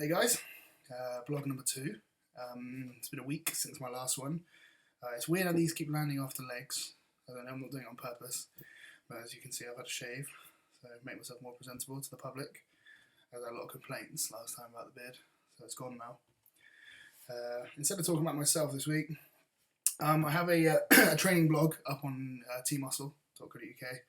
Hey guys, blog number 2. It's been a week since my last one. It's weird how these keep landing after legs. I don't know, I'm not doing it on purpose. But as you can see, I've had a shave, so make myself more presentable to the public. I had a lot of complaints last time about the beard, so it's gone now. Instead of talking about myself this week, I have a, a training blog up on tmuscle.co.uk.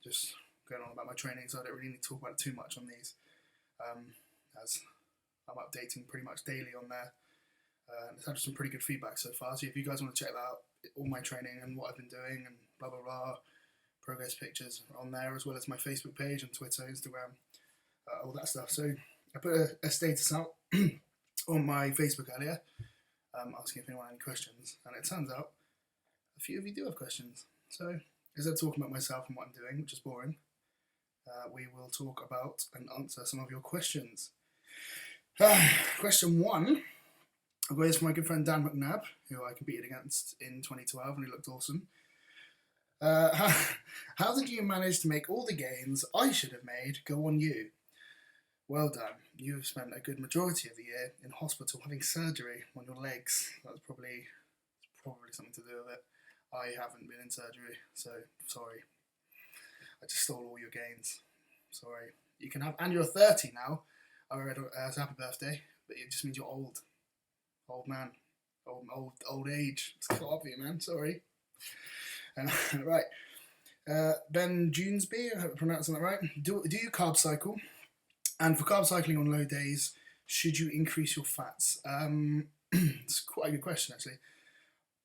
Just going on about my training, so I don't really need to talk about it too much on these. As I'm updating pretty much daily on there. It's had some pretty good feedback so far, so if you guys want to check that out, all my training and what I've been doing and blah blah blah, progress pictures are on there, as well as my Facebook page and Twitter, Instagram, all that stuff. So I put a status out on my Facebook earlier, asking if anyone had any questions, and it turns out a few of you do have questions. So instead of talking about myself and what I'm doing, which is boring, we will talk about and answer some of your questions. Question 1, I've got this from my good friend Dan McNabb, who I competed against in 2012 and he looked awesome. How did you manage to make all the gains I should have made go on you? Well done. You have spent a good majority of the year in hospital having surgery on your legs. That's probably something to do with it. I haven't been in surgery, so sorry. I just stole all your gains. Sorry. You can have, and you're 30 now. I read so happy birthday, but it just means you're old. Old man. Old age. It's caught up with you, man. Sorry. Right. Ben Junesby, I hope I'm pronouncing that right. Do you carb cycle? And for carb cycling on low days, should you increase your fats? It's quite a good question, actually.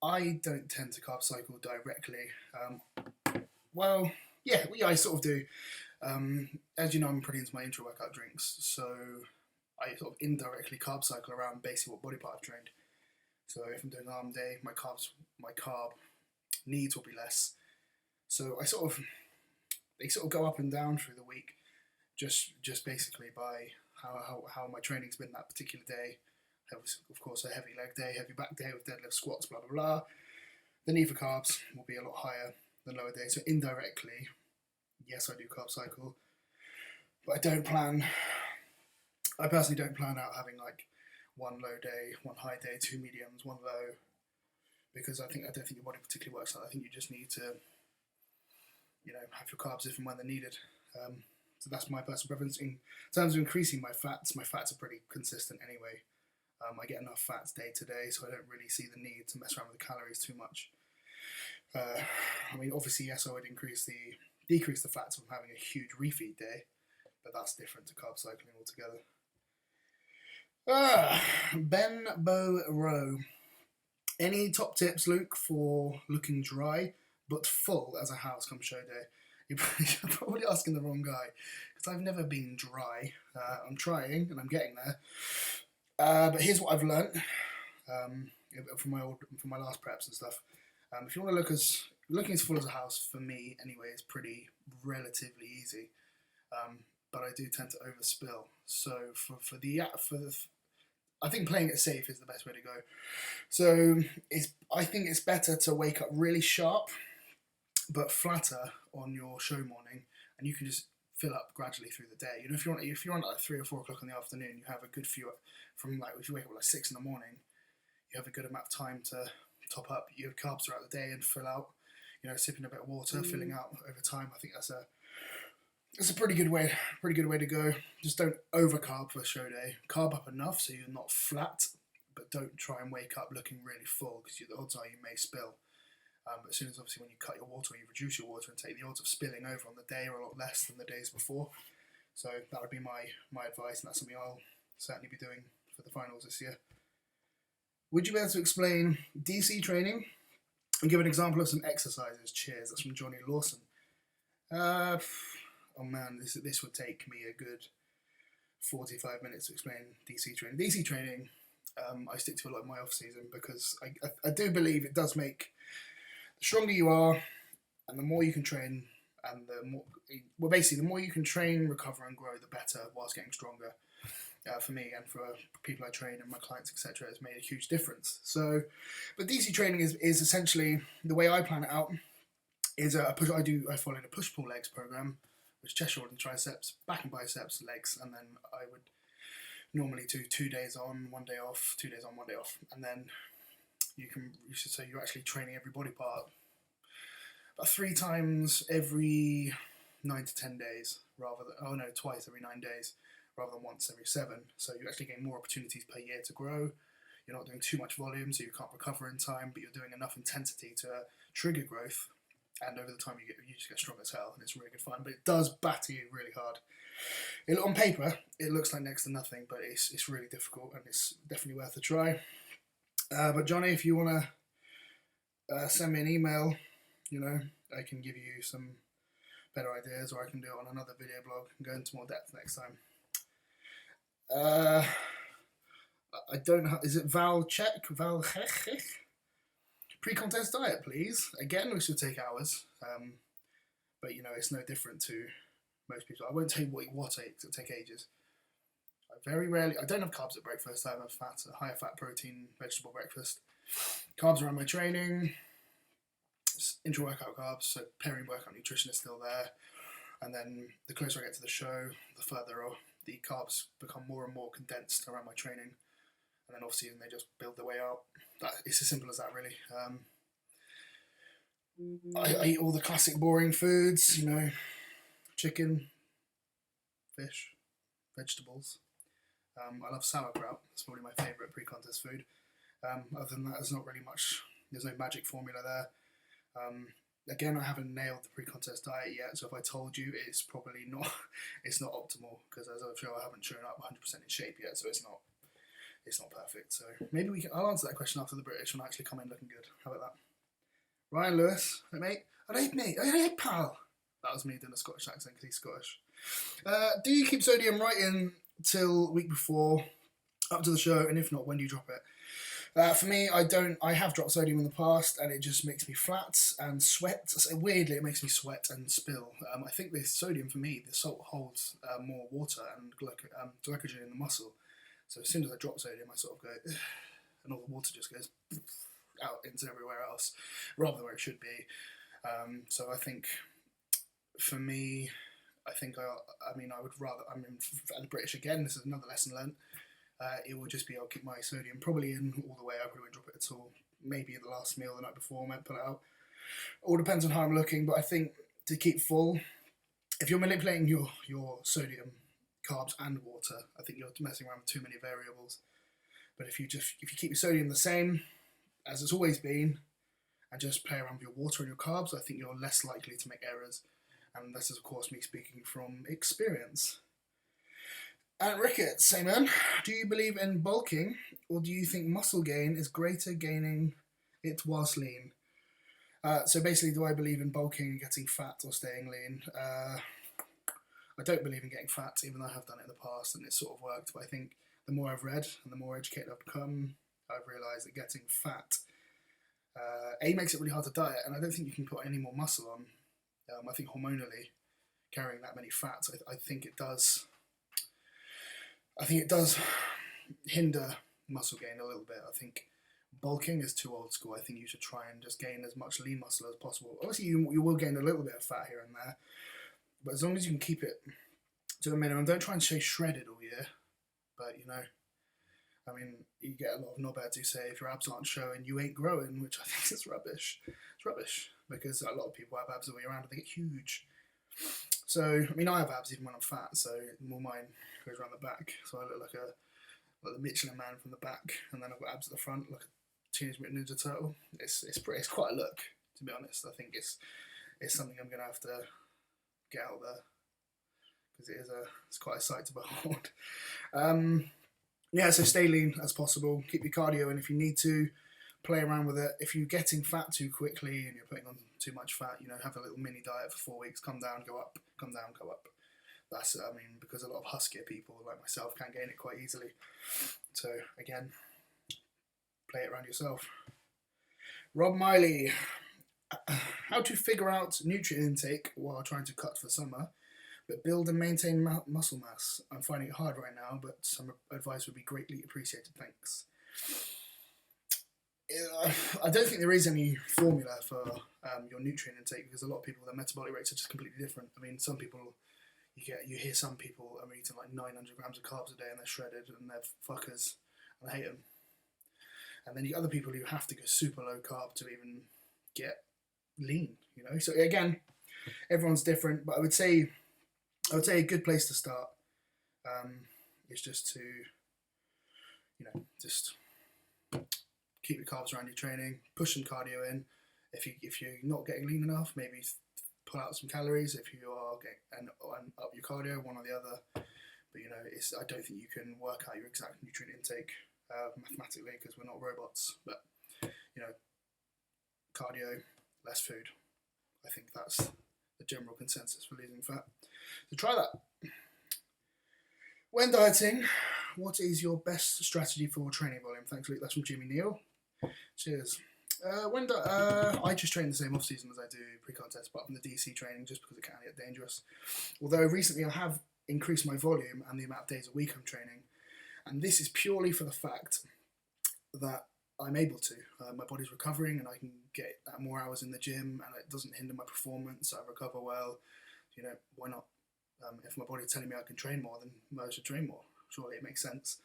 I don't tend to carb cycle directly. Well, yeah, I sort of do. As you know, I'm pretty into my intra-workout drinks, so I sort of indirectly carb cycle around basically what body part I've trained. So if I'm doing arm day, my carb needs will be less. So they sort of go up and down through the week, just basically by how my training's been that particular day. There was, of course, a heavy leg day, heavy back day with deadlift, squats, blah blah blah. The need for carbs will be a lot higher than lower days. So indirectly, yes, I do carb cycle, but I personally don't plan out having like one low day, one high day, 2 mediums, 1 low, because I don't think your body particularly works like that. I think you just need to, have your carbs if and when they're needed. So that's my personal preference. In terms of increasing my fats are pretty consistent anyway. I get enough fats day to day, so I don't really see the need to mess around with the calories too much. Obviously, yes, I would decrease the fats from having a huge refeed day, but that's different to carb cycling altogether. Ben Bo Rowe. Any top tips, Luke, for looking dry but full as a house come show day? You're probably asking the wrong guy, because I've never been dry. I'm trying and I'm getting there. But here's what I've learnt from my last preps and stuff. If you want to looking as full as a house, for me anyway, is pretty relatively easy. But I do tend to overspill. So I think playing it safe is the best way to go. So I think it's better to wake up really sharp, but flatter on your show morning, and you can just fill up gradually through the day. If you're on at like 3 or 4 o'clock in the afternoon, you have a good few from like if you wake up at like 6 in the morning, you have a good amount of time to top up your carbs throughout the day and fill out. Sipping a bit of water, filling out over time. I think that's a pretty good way to go. Just don't overcarb for a show day. Carb up enough so you're not flat, but don't try and wake up looking really full, because the odds are you may spill. But as soon as obviously when you cut your water or you reduce your water intake, the odds of spilling over on the day are a lot less than the days before. So that would be my advice, and that's something I'll certainly be doing for the finals this year. Would you be able to explain DC training and give an example of some exercises? Cheers. That's from Johnny Lawson. Oh man, this would take me a good 45 minutes to explain DC training. DC training, I stick to a lot in my off season, because I do believe it does make the stronger you are, and the more you can train, and the more you can train, recover, and grow, the better whilst getting stronger. For me and for people I train and my clients, etc., it's made a huge difference. So, but DC training is essentially the way I plan it out. Is I followed a push pull legs program, which chest, shoulder, and triceps, back and biceps, legs, and then I would normally do 2 days on, 1 day off, 2 days on, 1 day off, and then you should say you're actually training every body part about 3 times every 9 to 10 days, rather than twice every 9 days, rather than once every 7. So you actually gain more opportunities per year to grow. You're not doing too much volume, so you can't recover in time, but you're doing enough intensity to trigger growth. And over the time, you just get strong as hell, and it's really good fun. But it does batter you really hard. On paper, it looks like next to nothing, but it's really difficult, and it's definitely worth a try. But Johnny, if you want to send me an email, I can give you some better ideas, or I can do it on another video blog and go into more depth next time. I don't know. Is it Val pre-contest diet, please? Again, which will take hours, but it's no different to most people. I won't tell you what I eat, it'll take ages. I don't have carbs at breakfast. I have a higher fat protein vegetable breakfast. Carbs around my training, intra-workout carbs, so peri-workout nutrition is still there. And then the closer I get to the show, the further the carbs become more and more condensed around my training. And then obviously they just build their way out. It's as simple as that, really. I eat all the classic boring foods, chicken, fish, vegetables. I love sauerkraut. It's probably my favourite pre-contest food. Other than that, there's not really much. There's no magic formula there. Again, I haven't nailed the pre-contest diet yet, so if I told you, it's probably not. It's not optimal, because as I'm sure I haven't shown up 100% in shape yet, so it's not perfect. So maybe I'll answer that question after the British when I actually come in looking good. How about that? Ryan Lewis, hey mate. Alright mate, alright pal. That was me doing a Scottish accent because he's Scottish. Do you keep sodium right in till week before, up to the show, and if not, when do you drop it? For me, I don't. I have dropped sodium in the past, and it just makes me flat and sweat. So weirdly, it makes me sweat and spill. I think the sodium, for me, the salt holds more water and glycogen in the muscle. So as soon as I drop sodium, I sort of go, ugh, and all the water just goes out into everywhere else, rather than where it should be. So I think, for me, I would rather. At the British again, this is another lesson learned. It will just be I'll keep my sodium probably in all the way. I probably won't drop it at all. Maybe at the last meal the night before, I might pull it out. All depends on how I'm looking, but I think to keep full, if you're manipulating your sodium, carbs and water, I think you're messing around with too many variables. But if you keep your sodium the same as it's always been, and just play around with your water and your carbs, I think you're less likely to make errors. And this is, of course, me speaking from experience. And Ricketts, say man, do you believe in bulking, or do you think muscle gain is greater gaining it whilst lean? So basically, do I believe in bulking and getting fat or staying lean? I don't believe in getting fat, even though I have done it in the past and it's sort of worked. But I think the more I've read and the more educated I've become, I've realised that getting fat, makes it really hard to diet, and I don't think you can put any more muscle on. I think hormonally, carrying that many fats, I think it does. I think it does hinder muscle gain a little bit. I think bulking is too old school. I think you should try and just gain as much lean muscle as possible. Obviously, you will gain a little bit of fat here and there, but as long as you can keep it to a minimum, don't try and stay shredded all year. But you get a lot of knobheads who say if your abs aren't showing, you ain't growing, which I think is rubbish. It's rubbish because a lot of people have abs all year round and they get huge. So, I have abs even when I'm fat, so more mine goes around the back. So I look like the Michelin Man from the back, and then I've got abs at the front, like a Teenage Mutant Ninja Turtle. It's quite a look, to be honest. I think it's something I'm going to have to get out there, because it's quite a sight to behold. So stay lean as possible. Keep your cardio in if you need to. Play around with it. If you're getting fat too quickly and you're putting on too much fat, have a little mini diet for 4 weeks. Come down, go up. Come down, go up. That's because a lot of huskier people like myself can't gain it quite easily. So again, play it around yourself. Rob Miley, how to figure out nutrient intake while trying to cut for summer, but build and maintain muscle mass. I'm finding it hard right now, but some advice would be greatly appreciated. Thanks. I don't think there is any formula for your nutrient intake, because a lot of people, their metabolic rates are just completely different. Some people, you hear some people are eating like 900 grams of carbs a day and they're shredded and they're fuckers, and I hate them. And then you get other people who have to go super low carb to even get lean, you know. So again, everyone's different, but I would say a good place to start is just to, you know, just keep your carbs around your training, push some cardio in. If you're not getting lean enough, maybe pull out some calories. If you are getting and up your cardio, one or the other. But you know, I don't think you can work out your exact nutrient intake mathematically because we're not robots. But you know, cardio, less food. I think that's the general consensus for losing fat. So try that. When dieting, what is your best strategy for training volume? Thanks, Luke. That's from Jimmy Neal. Cheers. I just train the same off season as I do pre-contest, apart from the DC training, just because it can get dangerous. Although recently I have increased my volume and the amount of days a week I'm training, and this is purely for the fact that I'm able to. My body's recovering, and I can get more hours in the gym, and it doesn't hinder my performance. I recover well. You know, why not? If my body's telling me I can train more, then I should train more. Surely it makes sense.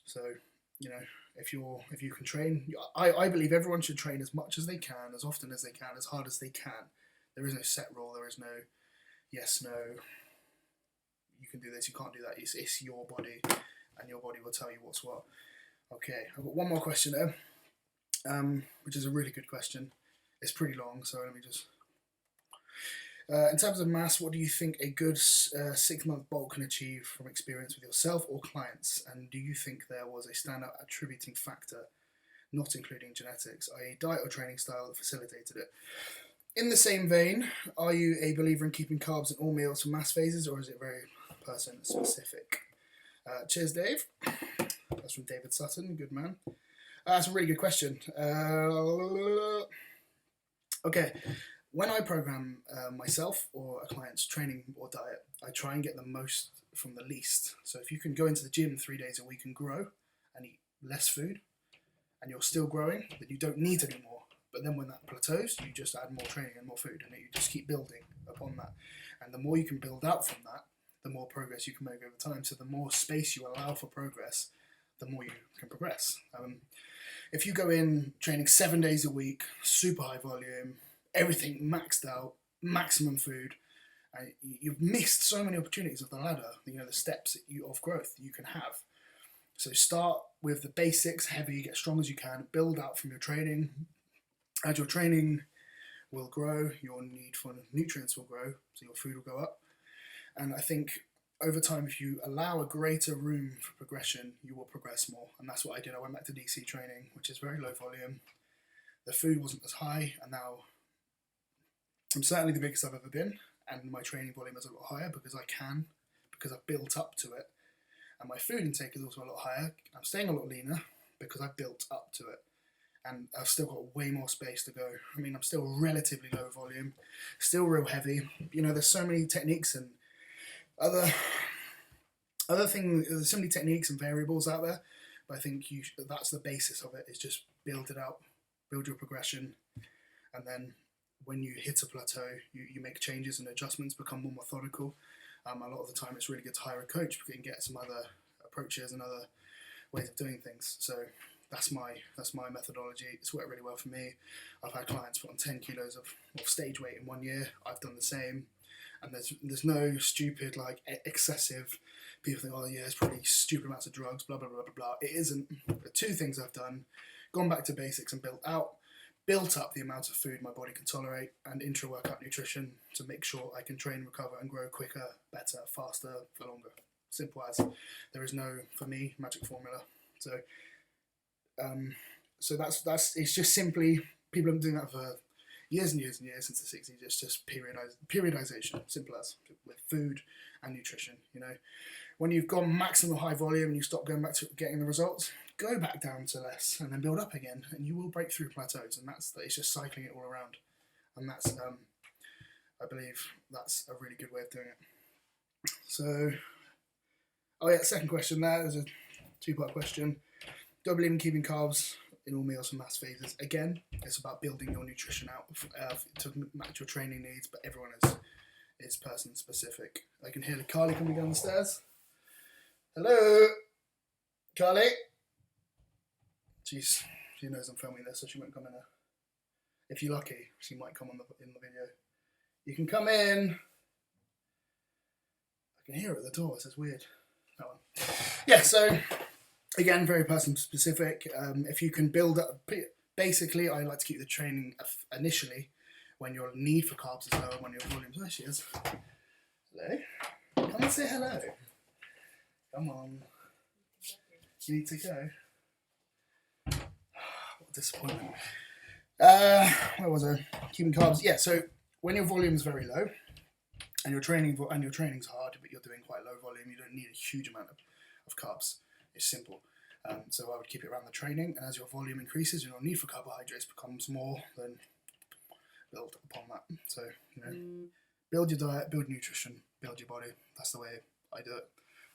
So, you know, if you can train, I believe everyone should train as much as they can, as often as they can, as hard as they can. There is no set rule. There is no yes, no. You can do this. You can't do that. It's your body, and your body will tell you what's what. Okay, I've got one more question there, which is a really good question. It's pretty long, so let me just. In terms of mass, what do you think a good 6-month bulk can achieve from experience with yourself or clients? And do you think there was a standout attributing factor, not including genetics, i.e. diet or training style that facilitated it? In the same vein, are you a believer in keeping carbs in all meals for mass phases, or is it very person specific? Cheers, Dave. That's from David Sutton. Good man. That's a really good question. Okay. When I program myself or a client's training or diet, I try and get the most from the least. So if you can go into the gym 3 days a week and grow and eat less food, and you're still growing, then you don't need any more. But then when that plateaus, you just add more training and more food, and you just keep building upon that. And the more you can build out from that, the more progress you can make over time. So the more space you allow for progress, the more you can progress. If you go in training 7 days a week, super high volume, everything maxed out, maximum food, you've missed so many opportunities of the ladder, you know, the steps of growth you can have. So start with the basics, heavy, get strong as you can, build out from your training. As your training will grow, your need for nutrients will grow, so your food will go up. And I think over time, if you allow a greater room for progression, you will progress more. And that's what I did. I went back to DC training, which is very low volume. The food wasn't as high, and now I'm certainly the biggest I've ever been, and my training volume is a lot higher because I've built up to it. And my food intake is also a lot higher. I'm staying a lot leaner because I've built up to it. And I've still got way more space to go. I mean, I'm still relatively low volume, still real heavy. You know, there's so many techniques and other things, there's so many techniques and variables out there, but I think that's the basis of it, is just build it out, build your progression, and then when you hit a plateau, you make changes and adjustments, become more methodical. A lot of the time it's really good to hire a coach because you can get some other approaches and other ways of doing things. So that's my methodology. It's worked really well for me. I've had clients put on 10 kilos of stage weight in 1 year. I've done the same. And there's no stupid, like, excessive, people think, oh yeah, it's probably stupid amounts of drugs, blah, blah, blah, blah, blah. It isn't. The two things I've done, gone back to basics and built up the amount of food my body can tolerate, and intra-workout nutrition to make sure I can train, recover, and grow quicker, better, faster, for longer. Simple as. There is no, for me, magic formula. So that's it's just simply, people have been doing that for years and years and years since the 60s. It's just periodization, simple as, with food and nutrition. You know, when you've gone maximum high volume and you stop going back to getting the results, go back down to less and then build up again, and you will break through plateaus. And it's just cycling it all around. And that's I believe that's a really good way of doing it. So, oh yeah, second question there's a 2-part question. Do I believe in keeping carbs in all meals and mass phases? Again, it's about building your nutrition out to match your training needs, but everyone is is person specific. I can hear Carly coming down the stairs. Hello, Carly. She knows I'm filming this, so she won't come in there. If you're lucky, she might come in the video. You can come in. I can hear her at the door. It's weird. That one. Yeah. So again, very person specific. If you can build up, basically, I like to keep the training initially when your need for carbs is lower, when your volumes. There she is. Hello. Come and say hello. Come on. You need to go. What a disappointment. Where was I? Keeping carbs. Yeah. So when your volume is very low, and your training's hard, but you're doing quite low volume, you don't need a huge amount of carbs. It's simple. So I would keep it around the training, and as your volume increases, your need for carbohydrates becomes more, then build upon that. So, build your diet, build nutrition, build your body. That's the way I do it.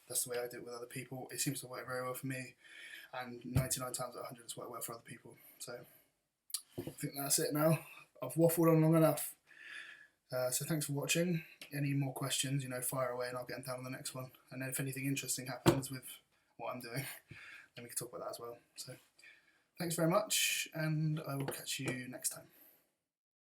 That's the way I do it with other people. It seems to work very well for me, and 99 times out of 100 it's worked well for other people. So I think that's it now. I've waffled on long enough. So thanks for watching. Any more questions, fire away and I'll get them down on the next one. And then if anything interesting happens with what I'm doing, then we can talk about that as well. So thanks very much, and I will catch you next time.